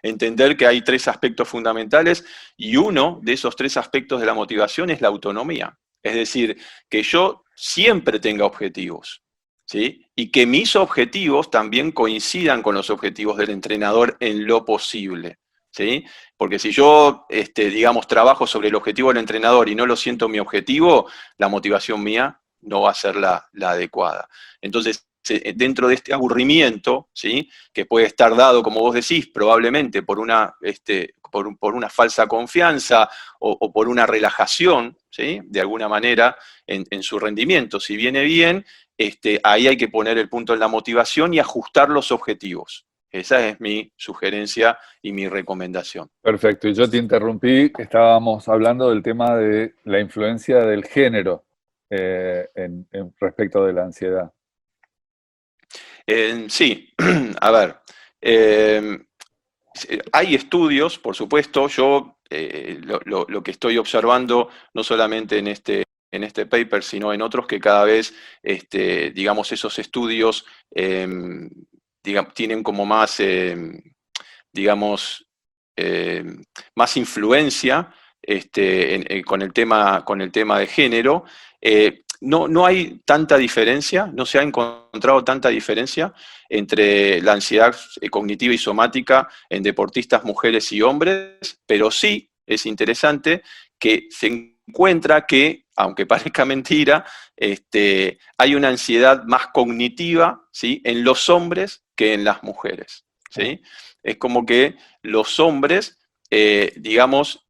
entender que hay tres aspectos fundamentales y uno de esos tres aspectos de la motivación es la autonomía. Es decir, que yo siempre tenga objetivos, ¿sí? Y que mis objetivos también coincidan con los objetivos del entrenador en lo posible, ¿sí? Porque si yo, digamos, trabajo sobre el objetivo del entrenador y no lo siento mi objetivo, la motivación mía no va a ser la adecuada. Entonces, dentro de este aburrimiento, ¿sí? Que puede estar dado, como vos decís, probablemente por por una falsa confianza o por una relajación, ¿sí? De alguna manera, en su rendimiento. Si viene bien, ahí hay que poner el punto en la motivación y ajustar los objetivos. Esa es mi sugerencia y mi recomendación. perfecto. Y yo te interrumpí, estábamos hablando del tema de la influencia del género en respecto de la ansiedad. Sí, a ver, eh, hay estudios, por supuesto, yo lo que estoy observando, no solamente en este paper, sino en otros que cada vez, digamos, esos estudios tienen como más, digamos, eh, más influencia con el tema de género. No hay tanta diferencia, no se ha encontrado tanta diferencia entre la ansiedad cognitiva y somática en deportistas mujeres y hombres, pero sí es interesante que se encuentra que, aunque parezca mentira, hay una ansiedad más cognitiva, ¿sí? En los hombres que en las mujeres, Ah, ¿sí? Es como que los hombres, digamos,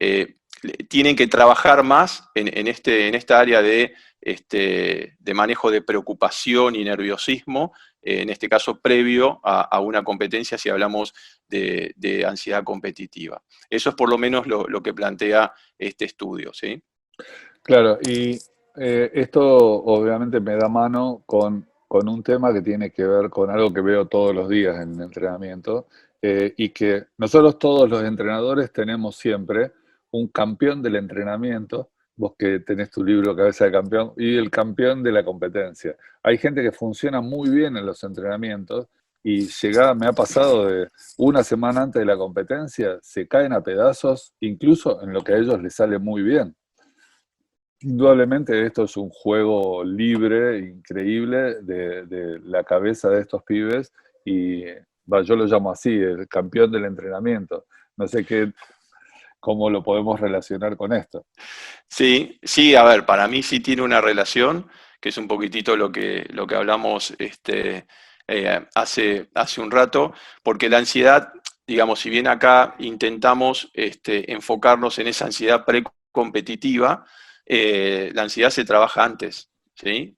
tienen que trabajar más en esta área de manejo de preocupación y nerviosismo, en este caso previo a una competencia si hablamos de ansiedad competitiva. Eso es por lo menos lo que plantea este estudio, ¿sí? claro, y esto obviamente me da mano con un tema que tiene que ver con algo que veo todos los días en el entrenamiento, y que nosotros todos los entrenadores tenemos siempre un campeón del entrenamiento, vos que tenés tu libro Cabeza de Campeón, y el campeón de la competencia. Hay gente que funciona muy bien en los entrenamientos y me ha pasado de una semana antes de la competencia, se caen a pedazos, incluso en lo que a ellos les sale muy bien. Indudablemente esto es un juego libre, increíble, de la cabeza de estos pibes y yo lo llamo así, el campeón del entrenamiento. No sé cómo lo podemos relacionar con esto. Sí, sí, a ver, para mí sí tiene una relación, que es un poquitito lo que hablamos hace un rato, porque la ansiedad, digamos, si bien acá intentamos enfocarnos en esa ansiedad precompetitiva, la ansiedad se trabaja antes, ¿sí?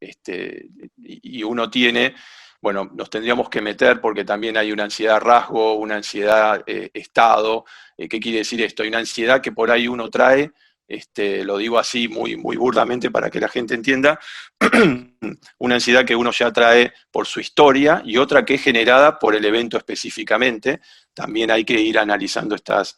Y uno tiene, bueno, nos tendríamos que meter porque también hay una ansiedad rasgo, una ansiedad estado. ¿Qué quiere decir esto? Hay una ansiedad que por ahí uno trae lo digo así muy, muy burdamente para que la gente entienda, una ansiedad que uno ya trae por su historia y otra que es generada por el evento específicamente. También hay que ir analizando estas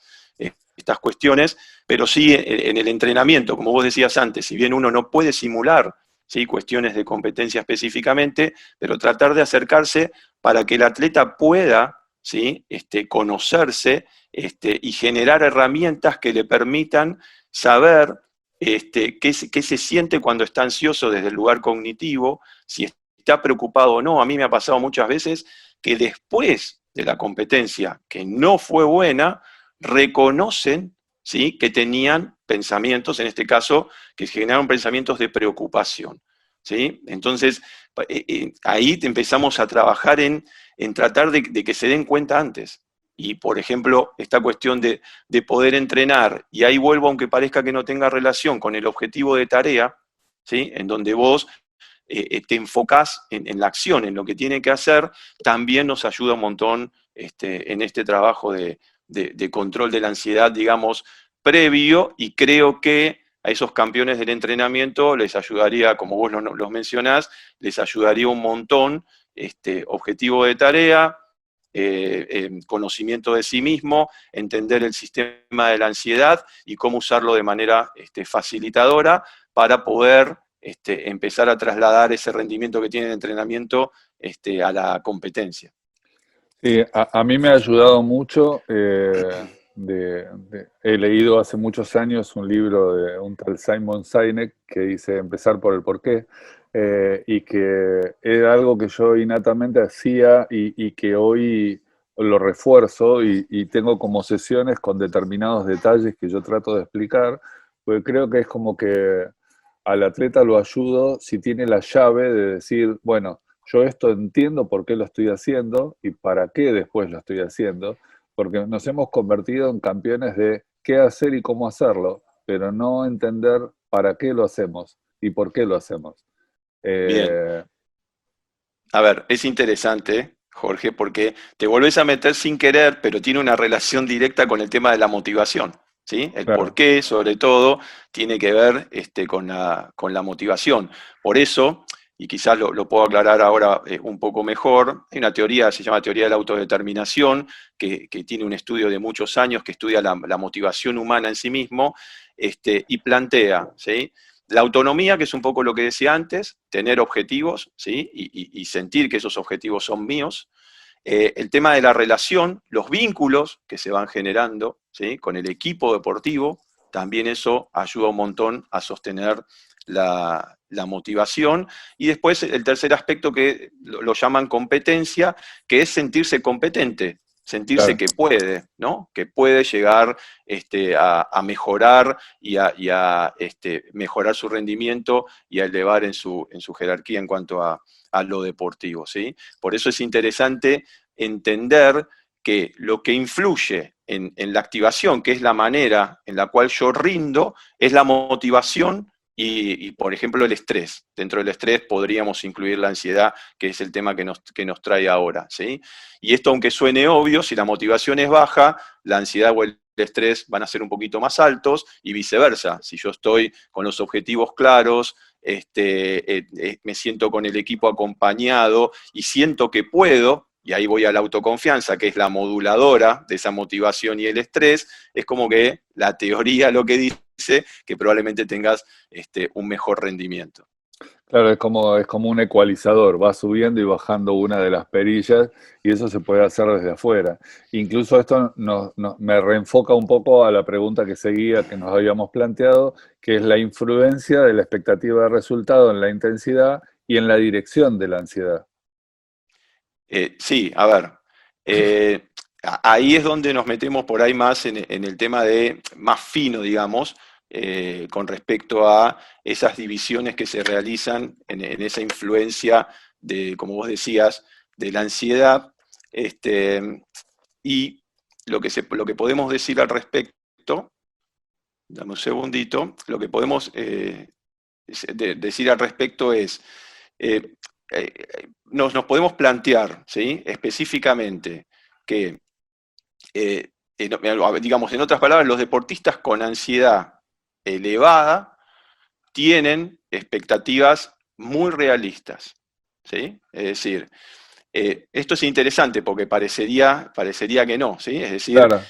cuestiones, pero sí en el entrenamiento, como vos decías antes, si bien uno no puede simular, ¿sí?, cuestiones de competencia específicamente, pero tratar de acercarse para que el atleta pueda, ¿sí?, conocerse y generar herramientas que le permitan saber qué se siente cuando está ansioso desde el lugar cognitivo, si está preocupado o no. A mí me ha pasado muchas veces que después de la competencia, que no fue buena, reconocen, ¿sí?, que tenían pensamientos, en este caso, que generaron pensamientos de preocupación, ¿sí? Entonces, ahí empezamos a trabajar en tratar de que se den cuenta antes. Y, por ejemplo, esta cuestión de poder entrenar, y ahí vuelvo, aunque parezca que no tenga relación con el objetivo de tarea, ¿sí?, en donde vos te enfocás en la acción, en lo que tiene que hacer, también nos ayuda un montón en este trabajo de control de la ansiedad, digamos, previo, y creo que a esos campeones del entrenamiento les ayudaría, como vos los mencionás, les ayudaría un montón objetivo de tarea, conocimiento de sí mismo, entender el sistema de la ansiedad y cómo usarlo de manera facilitadora para poder empezar a trasladar ese rendimiento que tiene el entrenamiento a la competencia. Sí, a mí me ha ayudado mucho. He leído hace muchos años un libro de un tal Simon Sinek que dice empezar por el porqué, y que era algo que yo innatamente hacía y que hoy lo refuerzo y tengo como sesiones con determinados detalles que yo trato de explicar, porque creo que es como que al atleta lo ayudo si tiene la llave de decir, bueno, yo esto entiendo por qué lo estoy haciendo y para qué después lo estoy haciendo, porque nos hemos convertido en campeones de qué hacer y cómo hacerlo, pero no entender para qué lo hacemos y por qué lo hacemos. Bien, Eh, a ver, es interesante, Jorge, porque te volvés a meter sin querer, pero tiene una relación directa con el tema de la motivación, ¿sí? El por claro, qué, sobre todo, tiene que ver con la motivación. Por eso, y quizás lo puedo aclarar ahora un poco mejor, hay una teoría, se llama teoría de la autodeterminación, que tiene un estudio de muchos años, que estudia la motivación humana en sí mismo, y plantea, ¿sí?, la autonomía, que es un poco lo que decía antes, tener objetivos, ¿sí?, y sentir que esos objetivos son míos. El tema de la relación, los vínculos que se van generando, ¿sí?, con el equipo deportivo, también eso ayuda un montón a sostener la motivación. Y después el tercer aspecto, que lo llaman competencia, que es sentirse competente, sentirse claro. que puede, ¿no?, que puede llegar a mejorar y a mejorar su rendimiento y a elevar en su jerarquía en cuanto a lo deportivo, ¿sí? Por eso es interesante entender que lo que influye en la activación, que es la manera en la cual yo rindo, es la motivación y, por ejemplo, el estrés. Dentro del estrés podríamos incluir la ansiedad, que es el tema que nos trae ahora, ¿sí? Y esto, aunque suene obvio, si la motivación es baja, la ansiedad o el estrés van a ser un poquito más altos, y viceversa. Si yo estoy con los objetivos claros, me siento con el equipo acompañado y siento que puedo, y ahí voy a la autoconfianza, que es la moduladora de esa motivación y el estrés, es como que la teoría lo que dice que probablemente tengas un mejor rendimiento. Claro, es como un ecualizador, va subiendo y bajando una de las perillas y eso se puede hacer desde afuera. Incluso esto me reenfoca un poco a la pregunta que seguía, que nos habíamos planteado, que es la influencia de la expectativa de resultado en la intensidad y en la dirección de la ansiedad. Sí, a ver, ahí es donde nos metemos por ahí más en el tema de más fino, digamos, con respecto a esas divisiones que se realizan en esa influencia de, como vos decías, de la ansiedad, y lo que podemos decir al respecto, dame un segundito, lo que podemos decir al respecto es, eh, nos podemos plantear, ¿sí?, específicamente que, digamos, en otras palabras, los deportistas con ansiedad elevada, tienen expectativas muy realistas, ¿sí? Es decir, esto es interesante porque parecería que no, ¿sí? Es decir, Claro,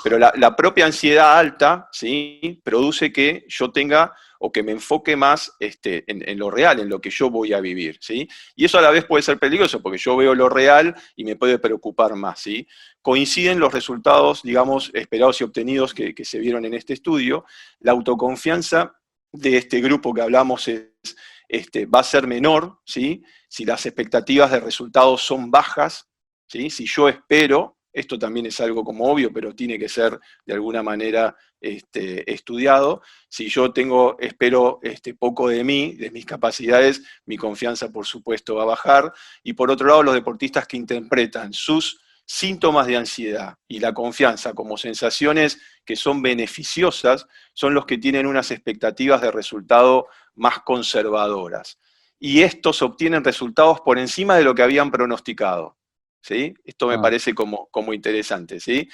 pero la propia ansiedad alta, ¿sí? Produce que yo tenga o que me enfoque más en lo real, en lo que yo voy a vivir, ¿sí? Y eso a la vez puede ser peligroso porque yo veo lo real y me puede preocupar más, ¿sí? Coinciden los resultados, digamos, esperados y obtenidos que se vieron en este estudio. La autoconfianza de este grupo que hablamos va a ser menor, ¿sí? Si las expectativas de resultados son bajas, ¿sí? Si yo espero, esto también es algo como obvio, pero tiene que ser de alguna manera estudiado. Si yo espero poco de mí, de mis capacidades, mi confianza por supuesto va a bajar. Y por otro lado, los deportistas que interpretan sus síntomas de ansiedad y la confianza como sensaciones que son beneficiosas, son los que tienen unas expectativas de resultado más conservadoras. Y estos obtienen resultados por encima de lo que habían pronosticado. ¿Sí? Esto me ah, parece como interesante. ¿Sí?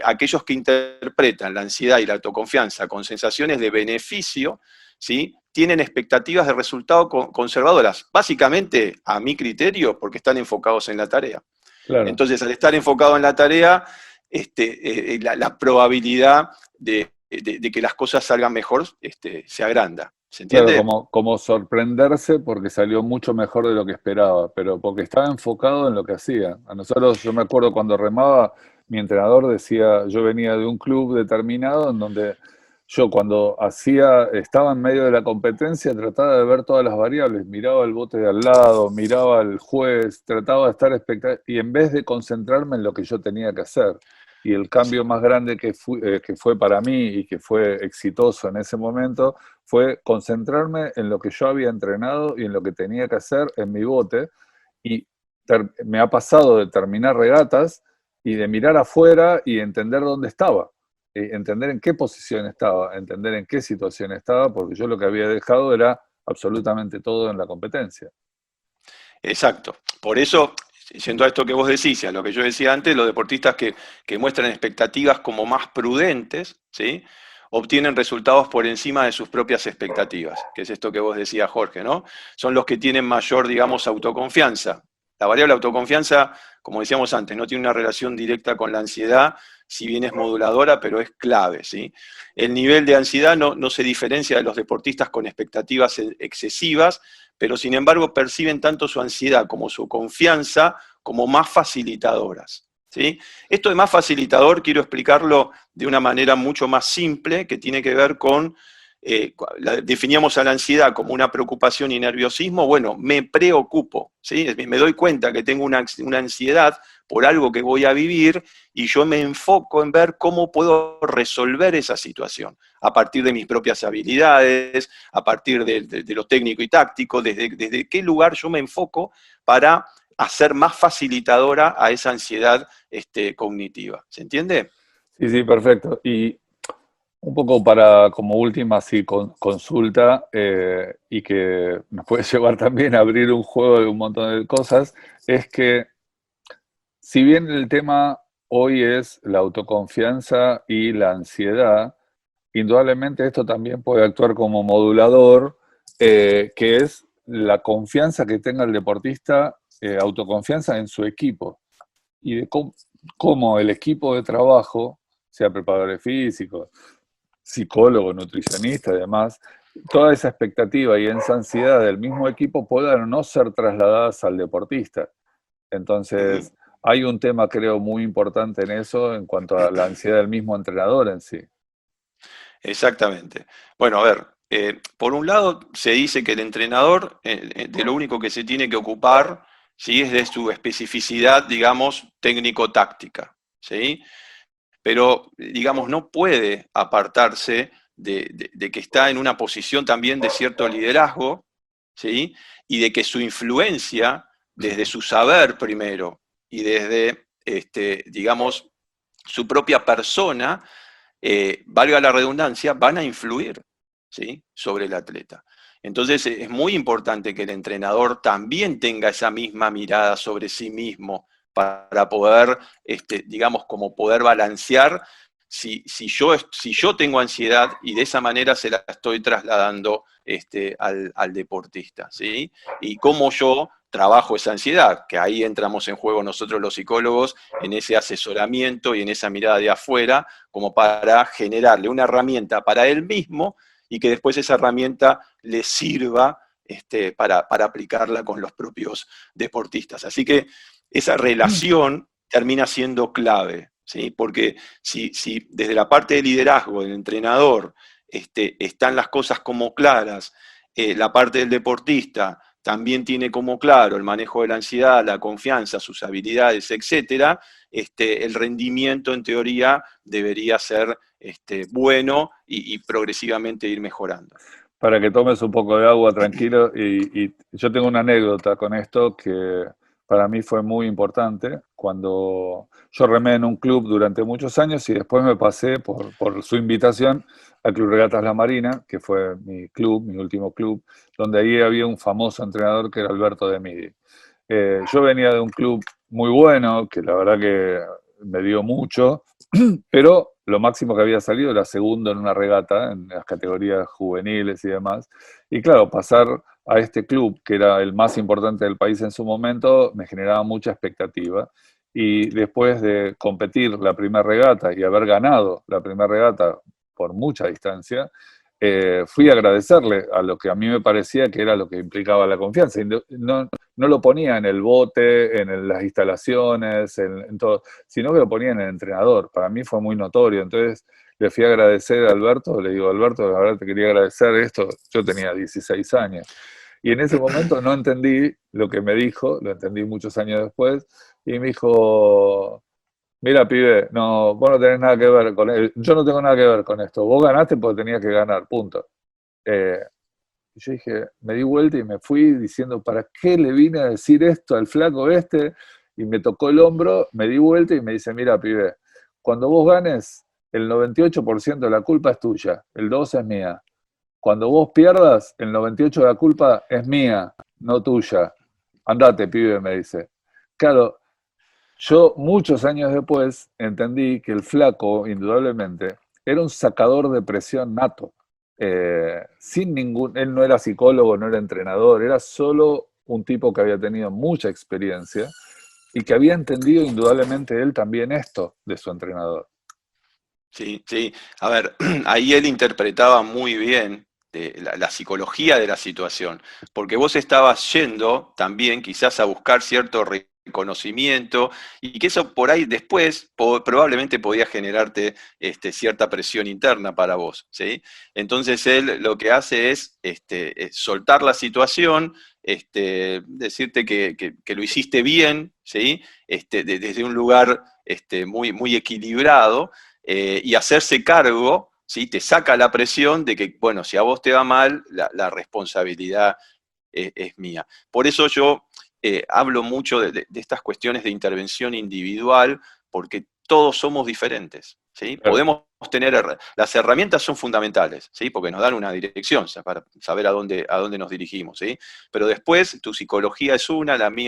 Aquellos que interpretan la ansiedad y la autoconfianza con sensaciones de beneficio, ¿sí? Tienen expectativas de resultado conservadoras, básicamente, a mi criterio, porque están enfocados en la tarea. claro. Entonces, al estar enfocado en la tarea, la probabilidad de que las cosas salgan mejor se agranda. ¿Se Claro, entiende? como sorprenderse porque salió mucho mejor de lo que esperaba, pero porque estaba enfocado en lo que hacía. A nosotros, yo me acuerdo cuando remaba, mi entrenador decía, yo venía de un club determinado en donde yo cuando estaba en medio de la competencia, trataba de ver todas las variables, miraba el bote de al lado, miraba al juez, trataba de estar expectante, y en vez de concentrarme en lo que yo tenía que hacer. Y el cambio más grande que fue para mí y que fue exitoso en ese momento fue concentrarme en lo que yo había entrenado y en lo que tenía que hacer en mi bote. Y me ha pasado de terminar regatas y de mirar afuera y entender dónde estaba, entender en qué posición estaba, entender en qué situación estaba, porque yo lo que había dejado era absolutamente todo en la competencia. Exacto. Por eso, yendo a esto que vos decís, y a lo que yo decía antes, los deportistas que muestran expectativas como más prudentes, ¿sí? Obtienen resultados por encima de sus propias expectativas, que es esto que vos decías, Jorge, ¿no? Son los que tienen mayor, digamos, autoconfianza. La variable autoconfianza, como decíamos antes, no tiene una relación directa con la ansiedad, si bien es moduladora, pero es clave, ¿sí? El nivel de ansiedad no se diferencia de los deportistas con expectativas excesivas, pero sin embargo perciben tanto su ansiedad como su confianza como más facilitadoras. ¿Sí? Esto de más facilitador quiero explicarlo de una manera mucho más simple, que tiene que ver con, definíamos a la ansiedad como una preocupación y nerviosismo, bueno, me preocupo, ¿sí? Me doy cuenta que tengo una ansiedad por algo que voy a vivir y yo me enfoco en ver cómo puedo resolver esa situación a partir de mis propias habilidades, a partir de lo técnico y táctico, desde qué lugar yo me enfoco para hacer más facilitadora a esa ansiedad cognitiva. ¿Se entiende? Sí, sí, perfecto. Y un poco para como última así, consulta y que nos puede llevar también a abrir un juego de un montón de cosas, es que si bien el tema hoy es la autoconfianza y la ansiedad, indudablemente esto también puede actuar como modulador, que es la confianza que tenga el deportista, autoconfianza en su equipo y de cómo el equipo de trabajo, sea preparadores físicos, psicólogo, nutricionista y demás, toda esa expectativa y esa ansiedad del mismo equipo puedan no ser trasladadas al deportista. Ujú. Entonces, hay un tema, creo, muy importante en eso en cuanto a la ansiedad del mismo entrenador en sí. Exactamente. Bueno, a ver, por un lado se dice que el entrenador de lo único que se tiene que ocupar, ¿sí? Es de su especificidad, digamos, técnico-táctica, ¿sí? Pero, digamos, no puede apartarse de que está en una posición también de cierto liderazgo, ¿sí? Y de que su influencia, desde su saber primero y desde, digamos, su propia persona, valga la redundancia, van a influir, ¿sí? Sobre el atleta. Entonces es muy importante que el entrenador también tenga esa misma mirada sobre sí mismo para poder, digamos, como poder balancear si yo tengo ansiedad y de esa manera se la estoy trasladando al deportista, ¿sí? Y cómo yo trabajo esa ansiedad, que ahí entramos en juego nosotros los psicólogos, en ese asesoramiento y en esa mirada de afuera, como para generarle una herramienta para él mismo y que después esa herramienta le sirva para aplicarla con los propios deportistas. Así que esa relación termina siendo clave, ¿sí? Porque si desde la parte de liderazgo del entrenador están las cosas como claras, la parte del deportista también tiene como claro el manejo de la ansiedad, la confianza, sus habilidades, etcétera, el rendimiento en teoría debería ser bueno y progresivamente ir mejorando. Para que tomes un poco de agua tranquilo, y yo tengo una anécdota con esto que para mí fue muy importante. Cuando yo remé en un club durante muchos años y después me pasé por su invitación al Club Regatas La Marina, que fue mi club, mi último club, donde ahí había un famoso entrenador que era Alberto de Midi. Yo venía de un club muy bueno, que la verdad que me dio mucho, pero lo máximo que había salido era segundo en una regata, en las categorías juveniles y demás. Y claro, pasar a este club, que era el más importante del país en su momento, me generaba mucha expectativa. Y después de competir la primera regata y haber ganado la primera regata por mucha distancia, fui a agradecerle a lo que a mí me parecía que era lo que implicaba la confianza. Y no lo ponía en el bote, en las instalaciones, en todo, sino que lo ponía en el entrenador. Para mí fue muy notorio. Entonces le fui a agradecer a Alberto, le digo, Alberto, la verdad te quería agradecer esto. Yo tenía 16 años. Y en ese momento no entendí lo que me dijo, lo entendí muchos años después, y me dijo, mira, pibe, no, vos no tenés nada que ver con él. Yo no tengo nada que ver con esto. Vos ganaste porque tenías que ganar, punto. Y yo dije, me di vuelta y me fui diciendo, ¿para qué le vine a decir esto al flaco este? Y me tocó el hombro, me di vuelta y me dice, mira, pibe, cuando vos ganes, el 98% de la culpa es tuya, el 2% es mía. Cuando vos pierdas, el 98% de la culpa es mía, no tuya. Andate, pibe, me dice. Claro, yo muchos años después entendí que el flaco, indudablemente, era un sacador de presión nato. Él no era psicólogo, no era entrenador, era solo un tipo que había tenido mucha experiencia y que había entendido indudablemente él también esto de su entrenador. Sí, sí. A ver, ahí él interpretaba muy bien la psicología de la situación, porque vos estabas yendo también quizás a buscar cierto reconocimiento y que eso por ahí después probablemente podía generarte cierta presión interna para vos, ¿sí? Entonces él lo que hace es soltar la situación, decirte que lo hiciste bien, ¿sí? Desde un lugar muy, muy equilibrado, y hacerse cargo, ¿sí? Te saca la presión de que, bueno, si a vos te va mal, la responsabilidad es mía. Por eso yo hablo mucho de estas cuestiones de intervención individual, porque todos somos diferentes, ¿sí? Claro. Podemos tener, las herramientas son fundamentales, ¿sí? Porque nos dan una dirección, o sea, para saber a dónde nos dirigimos, ¿sí? Pero después tu psicología es una, la mía